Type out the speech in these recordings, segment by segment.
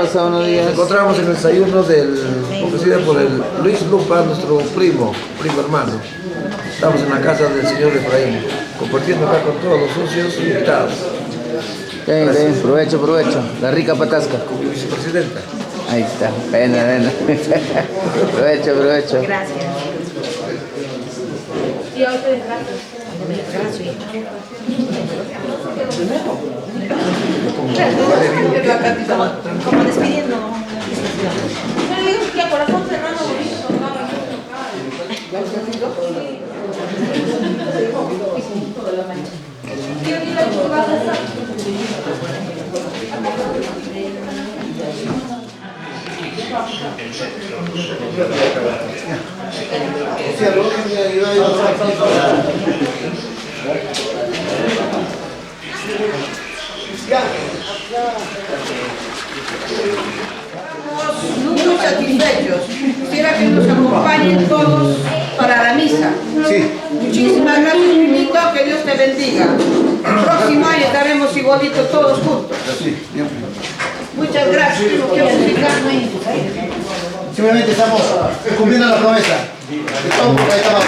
pasa? Buenos días. Nos encontramos en el desayuno ofrecido por el Luis Lupa, nuestro primo hermano. Estamos en la casa del señor Efraín, compartiendo acá con todos los socios invitados. Bien, provecho. La rica patasca. Con mi vicepresidenta. Ahí está, ven. provecho. Gracias. Sí, a ustedes gracias. Como despidiendo. No le digo que a corazón cerrado Muy satisfechos. Quisiera que nos acompañen todos para la misa. Sí. Muchísimas gracias, Pinito, que Dios te bendiga. El próximo año estaremos igualitos todos juntos. Muchas gracias. Simplemente estamos cumpliendo la promesa. De todo por ahí estamos.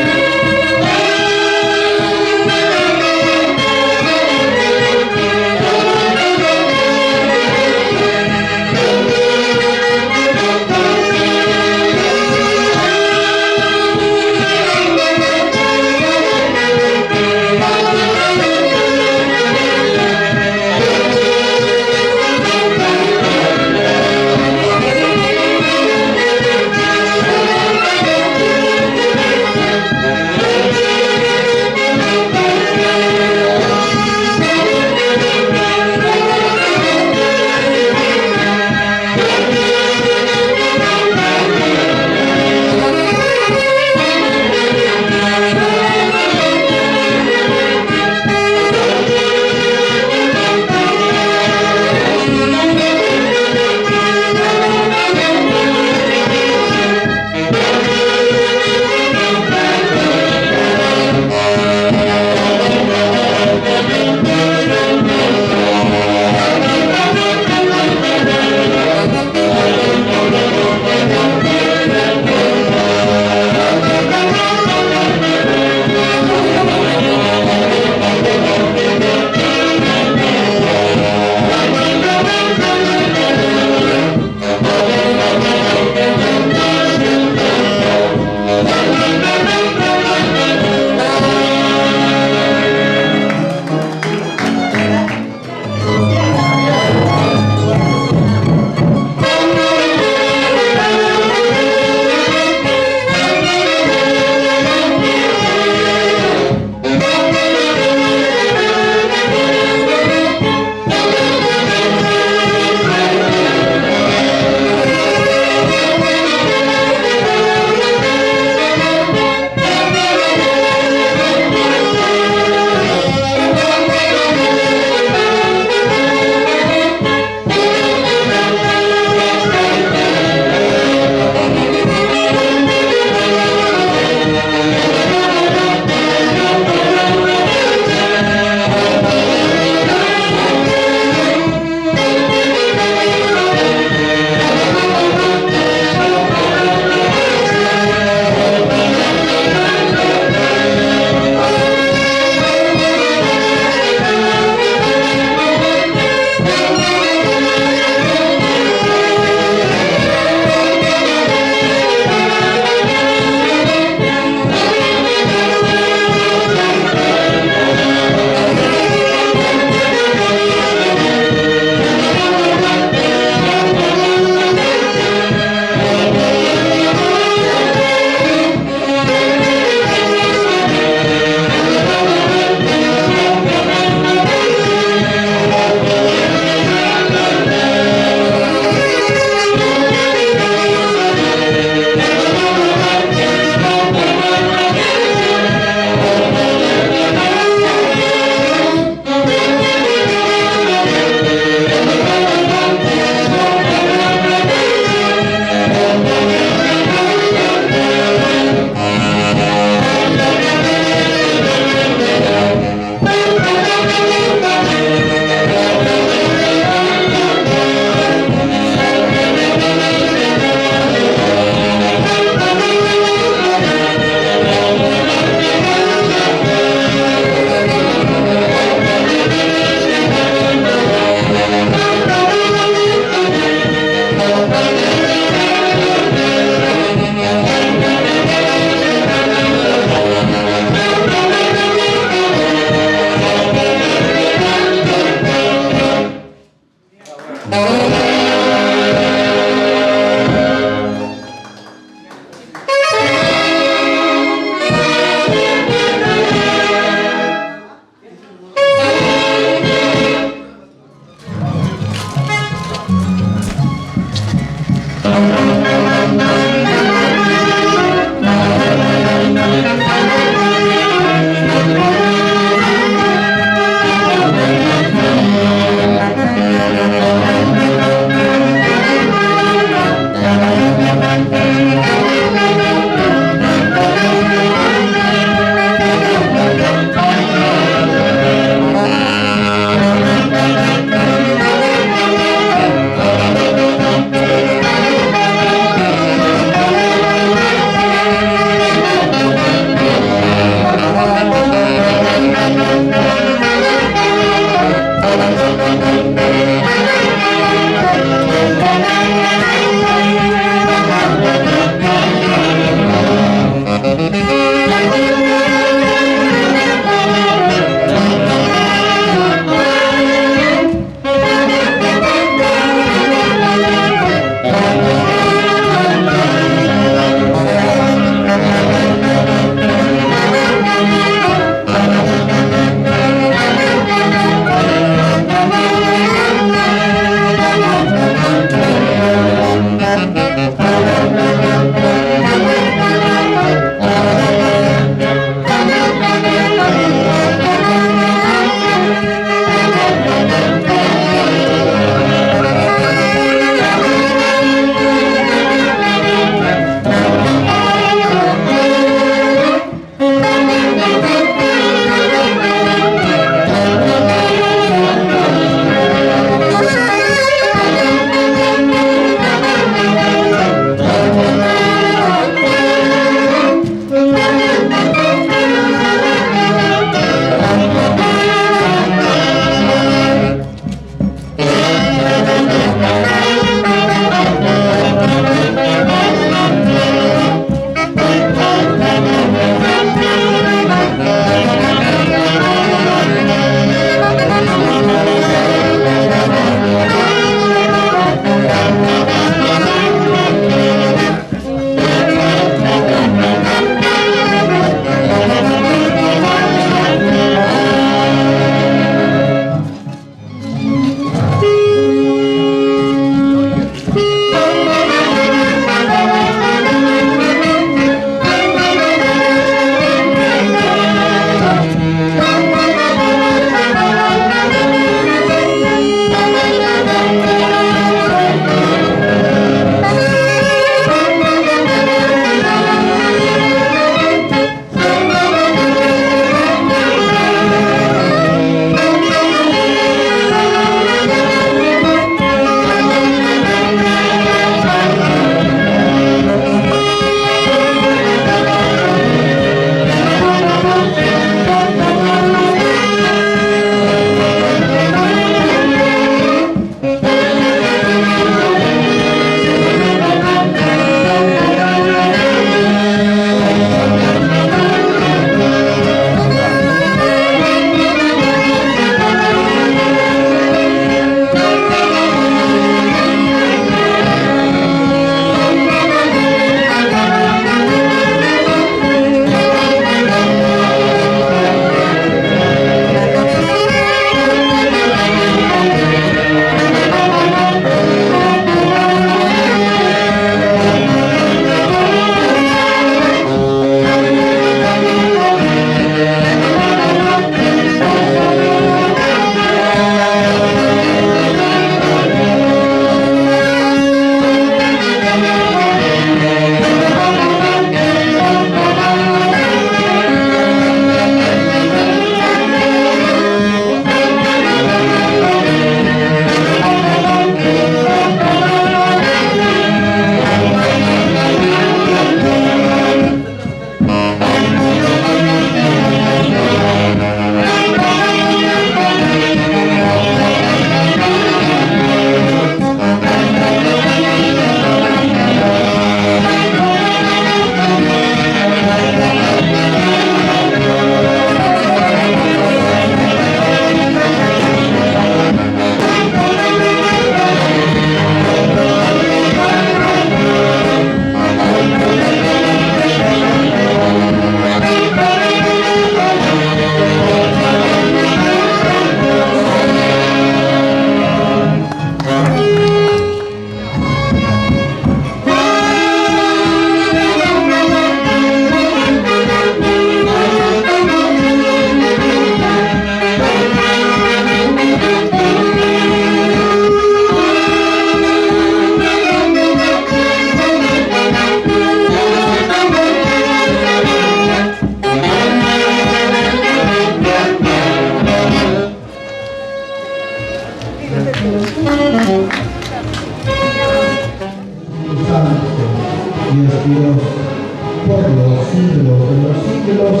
los siglos.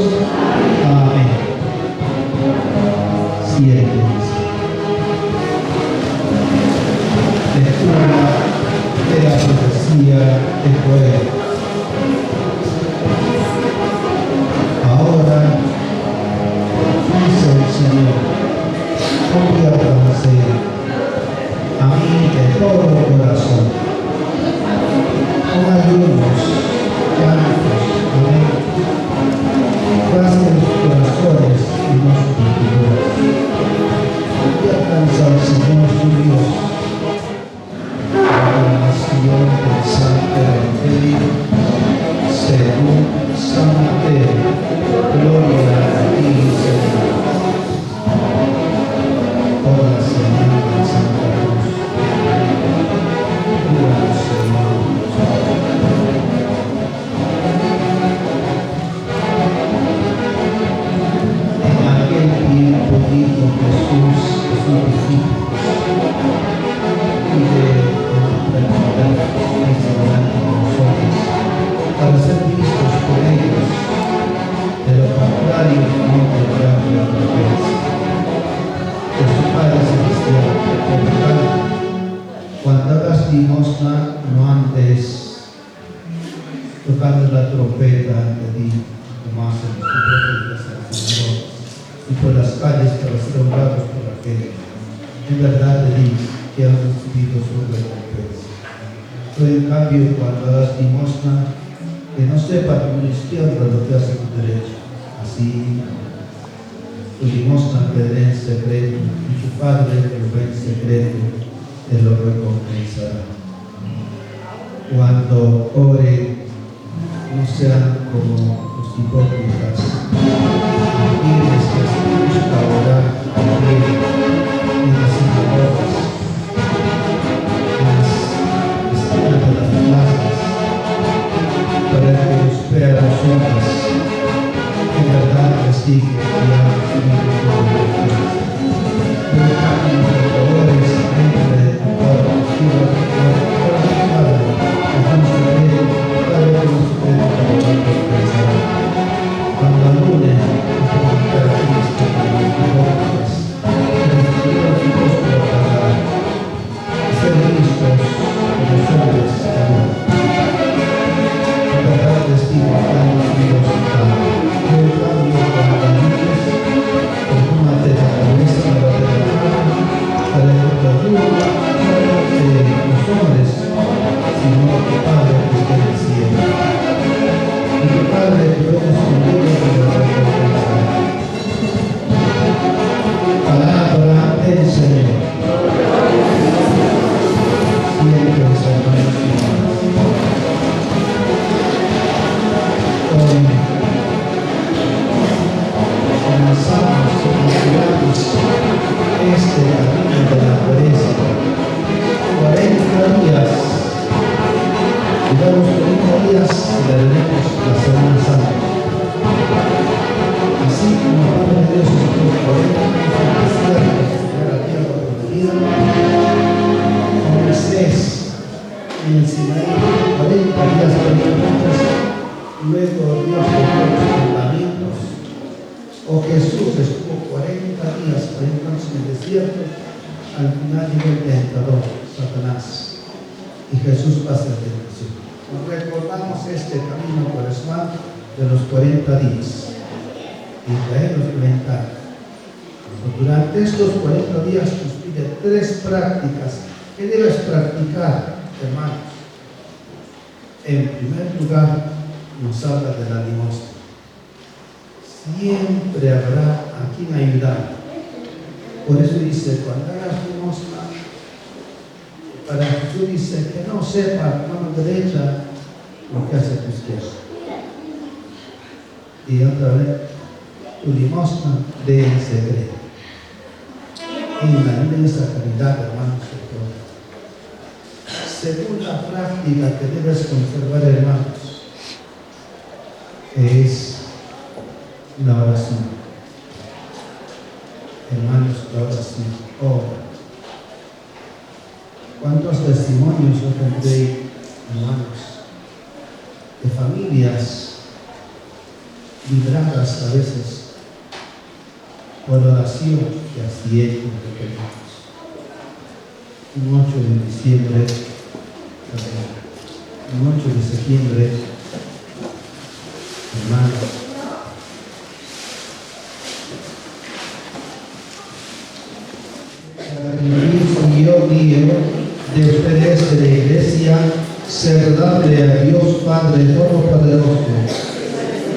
Amén. Siéntense. Lectura de la profecía de Joel. Ahora, dice el Señor, voy a conocer a mí de todo corazón, con ayunos, llantos, amén, rasguen sus corazones y no sus vestiduras. Y alcanza al Señor su Dios. Proclamación del Santo Evangelio según San Mateo. Gloria a ti, Señor. Por la señal de Santa Cruz. Gloria, Señor. En aquel tiempo dijo Jesús a sus discípulos: pide la delante de nosotros para ser vistos por ellos, de lo contrario no tendrán recompensa de su Padre Celestial. Por lo tanto, cuando hagas limosna, no andes tocando la trompeta ante ti, como hacen los profetas al Señor, y por las calles para ser honrados por aquellos. En verdad te digo que han recibido su recompensa. Pero en cambio, cuando hagas limosna, que no sepa tu izquierda lo que hace tu derecho. Así, tu limosna quedará en secreto, y tu Padre que lo ve en secreto te lo recompensará. Cuando oren, no sean como los hipócritas, quienes les gusta orar en las sinagogas, en las esquinas de las plazas, para que los vean los hombres. En verdad les digo que han recibido su recompensa. Pero cuando ores, entre tu Padre, cuando anulen los característicos de los hipócritas, recibieron su rostro apagado, ser vistos por los hombres de amor. En verdad les digo que han recibido su pago. Pero en cambio, cuando anules, tómate la cabeza, lávate la mano, para que tu ayuda no de los hombres, sino tu Padre que está en el cielo. Y tu Padre que ve escondido te lo recompensará. Palabra del Señor. Siéntense, hermanos y hermanas. Hoy comenzamos y iniciamos este camino de la Cuaresma. 40 días. Llevamos 40 días y celebraremos la Semana Santa. Así como el Padre de Dios estuvo 40 años en el desierto para llegar a tierra prometida, Moisés en el Sinaí 40 días permanentes, luego Dios le dio los mandamientos, o Jesús estuvo 40 días, 40 años en el desierto, al final llegó el tentador, Satanás, y Jesús pasa la tentación. Nos recordamos este camino cuaresmal de los 40 días. Israel nos comenta. Durante estos 40 días nos pide 3 prácticas que debes practicar, hermanos. En primer lugar, nos habla de la limosna. Siempre habrá a quien ayudar. Por eso dice, cuando hagas limosna, para Jesús dice que no sepa tu mano derecha lo que hace tu izquierda. Y otra vez, tu limosna de en secreto. En la inmensa caridad, hermanos, de todo. Segunda práctica que debes conservar, hermanos, es la oración. Hermanos, la oración. Ora. ¿Cuántos testimonios yo tendré, hermanos, de familias libradas a veces por oración que así es lo que queremos. Un 8 de diciembre, un 8 de septiembre, hermanos, y yo mío de ustedes de la iglesia, ser dable a Dios Padre Todopoderoso,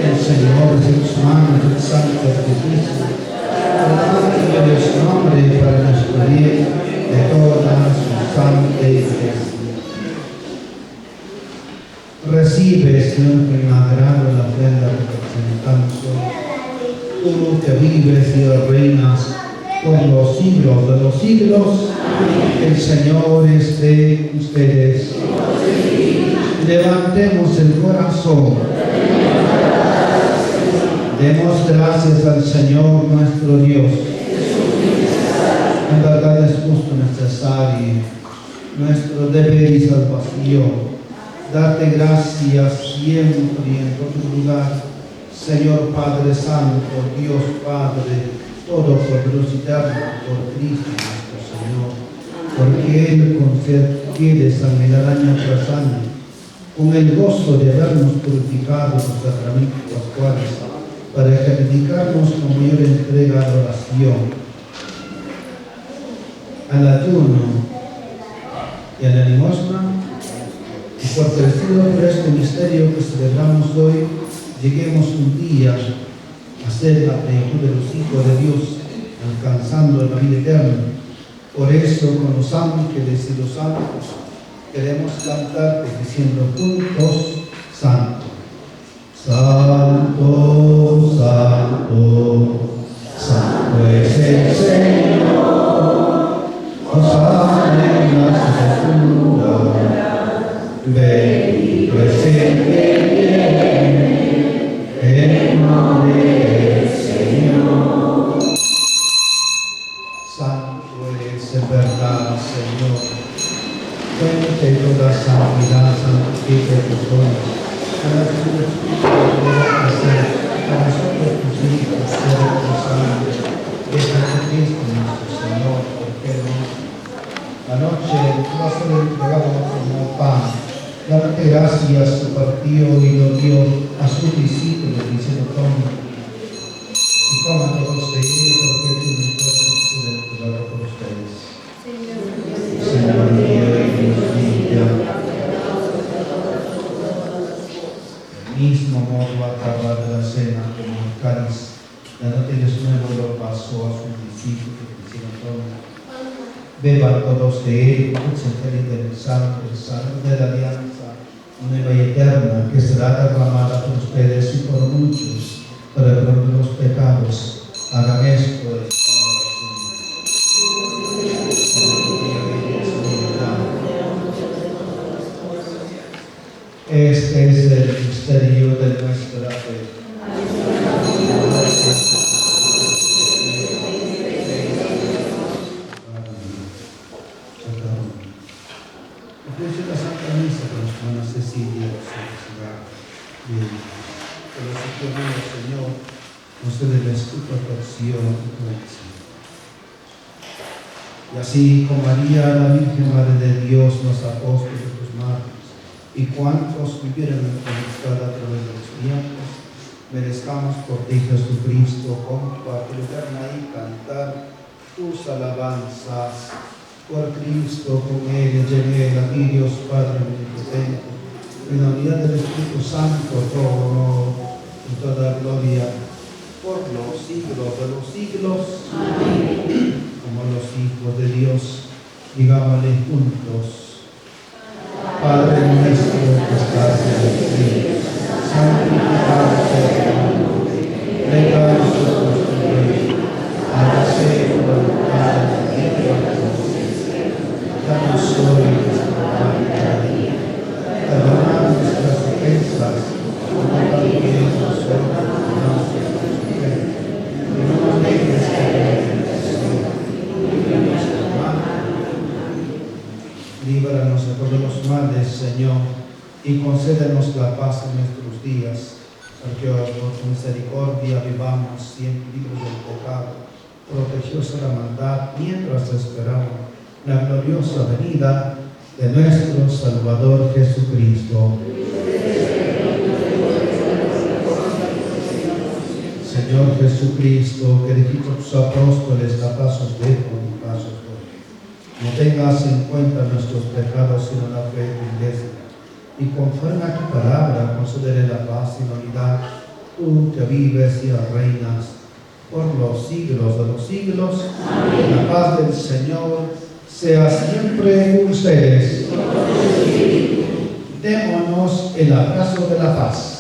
el Señor de sus manos, el Santo Jesucristo, de su nombre para nuestro bien de toda su santa iglesia. Recibe, Señor, con agrado la ofrenda que presentamos hoy. Tú que vives y reinas por los siglos de los siglos, el Señor esté con ustedes. Levantemos el corazón. Demos gracias al Señor nuestro Dios. En verdad es justo, necesario, nuestro deber y salvación. Darte gracias siempre y en todo lugar, Señor Padre Santo, Dios Padre Todopoderoso y eterno, por Cristo nuestro Señor, porque Él concede sanidad año tras año, con el gozo de habernos purificado los sacramentos pascuales, para que dedicarnos con mayor entrega a la oración, al ayuno y a la limosna, y fortalecido por este misterio que celebramos hoy, lleguemos un día a ser la plenitud de los hijos de Dios, alcanzando la vida eterna. Por eso, con los ángeles y los santos, queremos cantarte diciendo juntos: Santo, Santo, Santo, Santo es el Señor, hosana en las alturas, bendito es el que viene en nombre del Señor. Santo es en verdad, Señor, fuente de toda santidad, santifica tus dones, para que tu Espíritu pueda hacer a nosotros tus hijos, cuerpo, sangre, de Jesucristo nuestro Señor, porque anoche tú has entregado como pan, darte gracias, su partido y lo dio a sus discípulos, diciendo: tomen y coman todos de ellos, porque este es mi cuerpo que se entregado por ustedes. Señor mío y Dios mío, del mismo modo, a acabar de la cena, como el cáliz, dándoles nuevo, lo pasó a sus discípulos, diciendo: tomen, beban todos de él, el del sangre de la alianza nueva y eterna, que será derramada por ustedes y por muchos para el perdón de los pecados. Hagan esto en Este es el misterio de nuestra fe. Ofrece la Santa Misa con las manos Cecilia, por los que Señor, concédeles tu protección y tu bendición. Y así como María, la Virgen Madre de Dios, los apóstoles de tus mártires, y cuantos vivieron en tu amistad a través de los tiempos, merezcamos por ti, Jesucristo, compartir eterna y cantar tus alabanzas. Por Cristo, con Él, en Él, a ti, Dios Padre omnipotente, en la unidad del Espíritu Santo, todo honor y toda gloria, por los siglos de los siglos. Amén. Como los hijos de Dios, digámosle juntos: Padre nuestro que estás en el cielo, santificado sea tu nombre, venga a nosotros tu reino, hágase tu voluntad en la tierra como en el cielo. Danos hoy nuestro pan cada día, perdona nuestras ofensas, como también nosotros perdonamos a nuestros ofensores, y no nos dejes caer en tentación, líbranos del mal. Líbranos de todos los males, Señor, y concédenos la paz en nuestros días, porque por tu misericordia vivamos siempre libres del pecado, protegidos de la maldad, mientras esperamos la gloriosa venida de nuestro Salvador Jesucristo. Señor Jesucristo, que dijiste a tus apóstoles, la paz os dejo, mi paz os doy. No tengas en cuenta nuestros pecados, sino la fe de tu iglesia. Y conforme a tu palabra, concederé la paz y la unidad, tú que vives y reinas por los siglos de los siglos. Amén. La paz del Señor sea siempre con ustedes. Démonos el abrazo de la paz.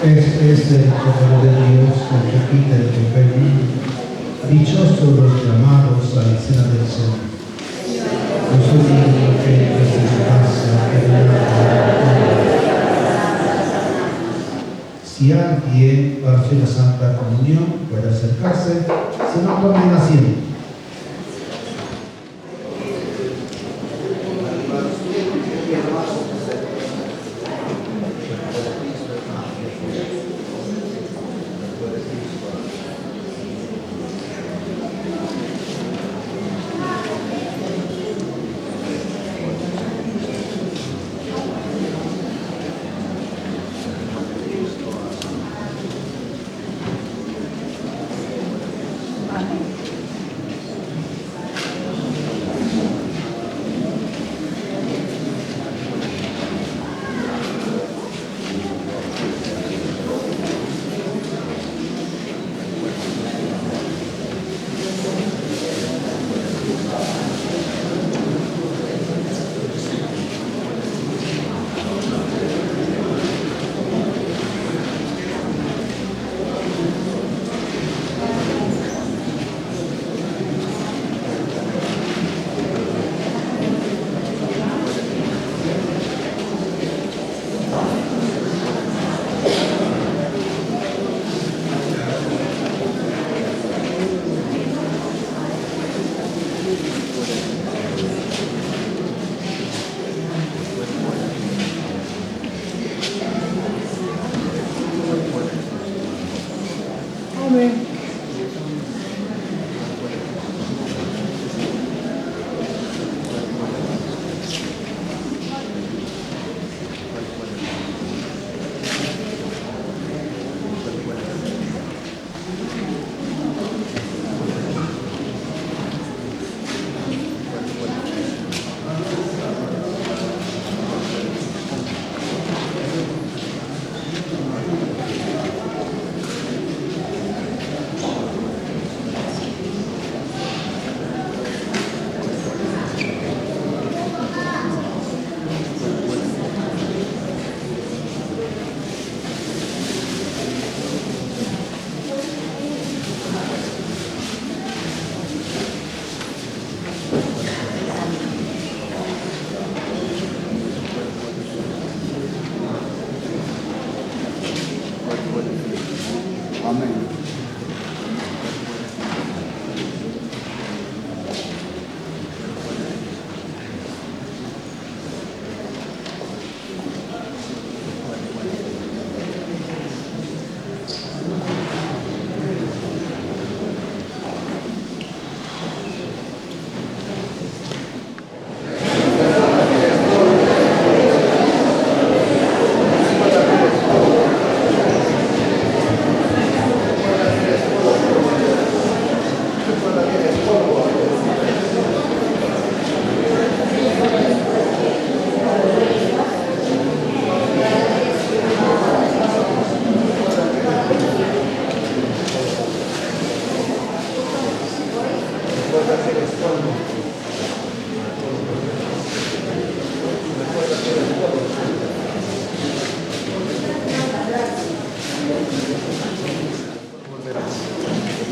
Este es el Cordero de Dios, el que quita el pecado del mundo. Dichosos los llamados a la cena del Señor. No soy digno que entres en su casa, que si alguien va a hacer la Santa Comunión, puede acercarse, si no, tomen asiento.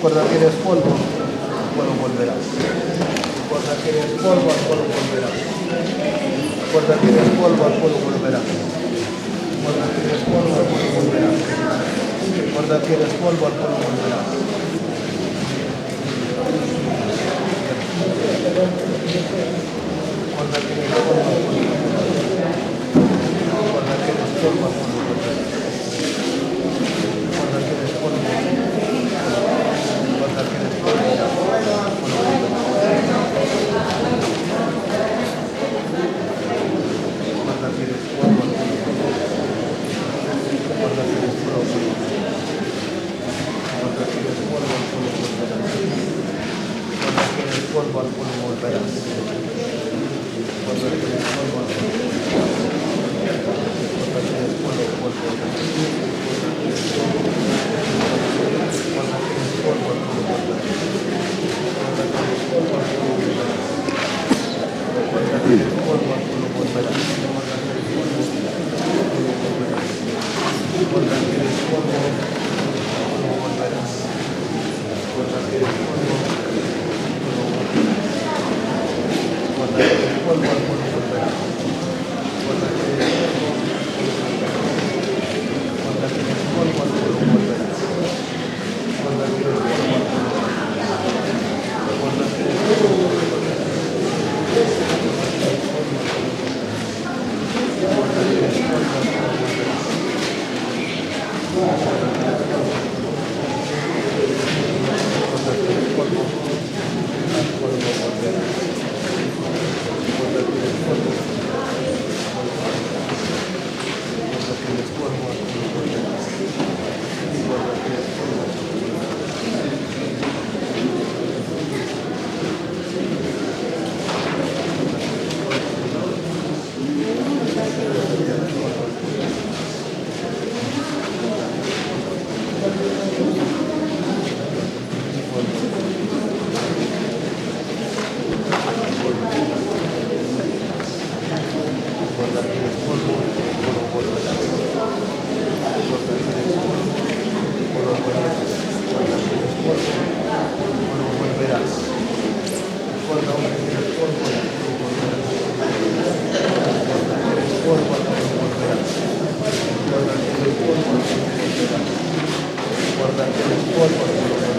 Recuerda que eres polvo, al polvo volverás. Recuerda que eres polvo, al polvo volverás. Recuerda que eres polvo, al polvo volverás. Recuerda que eres polvo, al polvo volverás. Recuerda que eres polvo, al polvo volverás. Recuerda que eres polvo, al polvo volverás. Recuerda que eres polvo, al polvo volverás. Recuerda que eres polvo. Recuerda que eres polvo, al polvo volverás. Recuerda que eres polvo, al polvo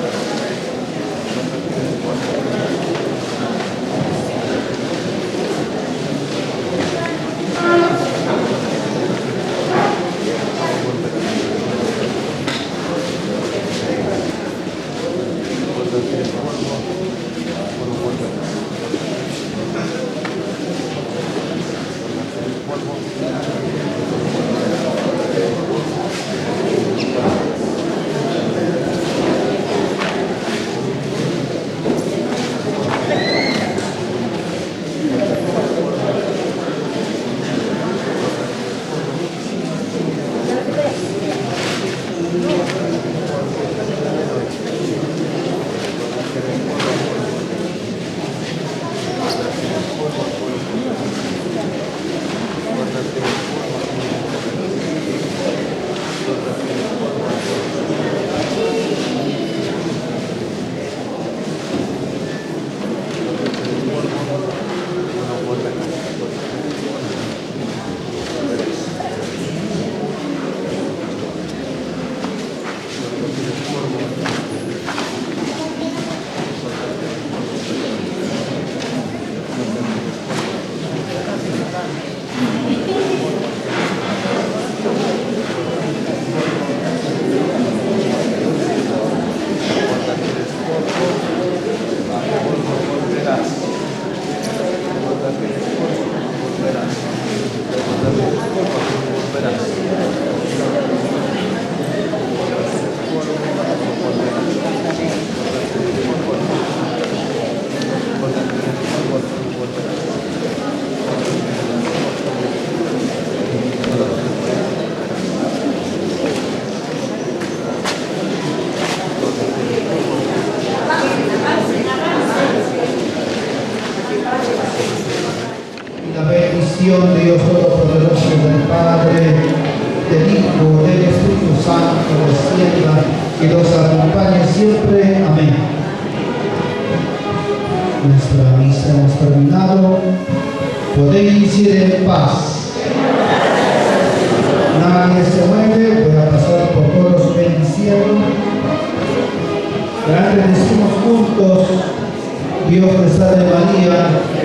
bendición de Dios Todopoderoso, del Padre, del Hijo, del Espíritu Santo, descienda que los acompañe siempre. Amén. Nuestra misa hemos terminado. Podéis ir en paz. Nadie se mueve. Voy a pasar por todos bendiciendo. Grandes decimos juntos: Dios te salve María.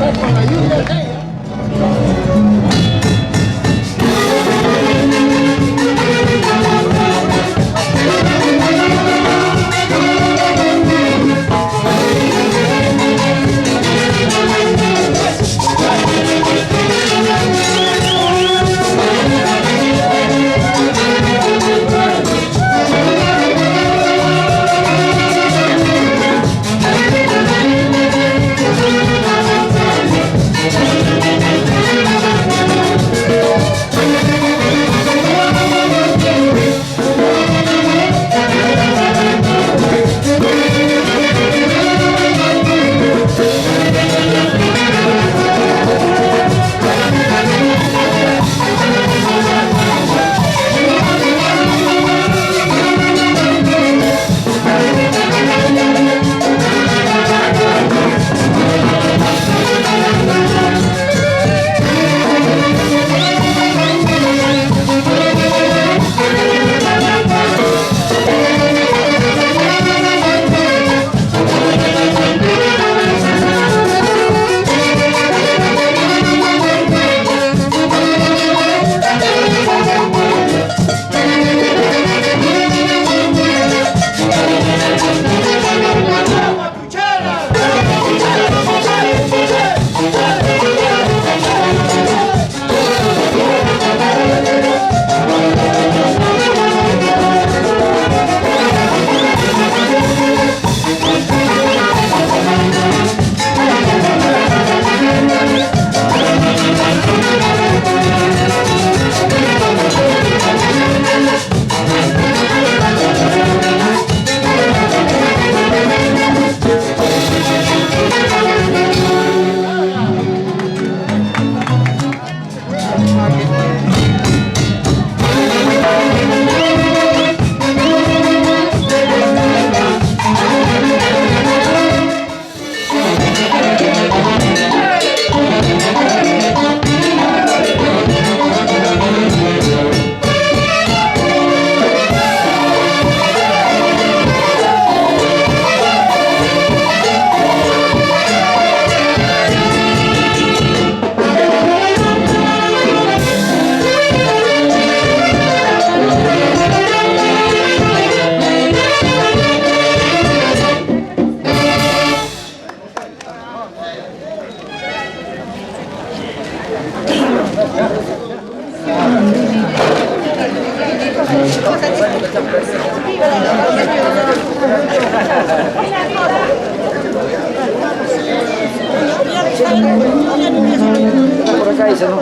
con la ayuda de ella. Por acá dice, ¿no?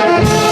Thank you.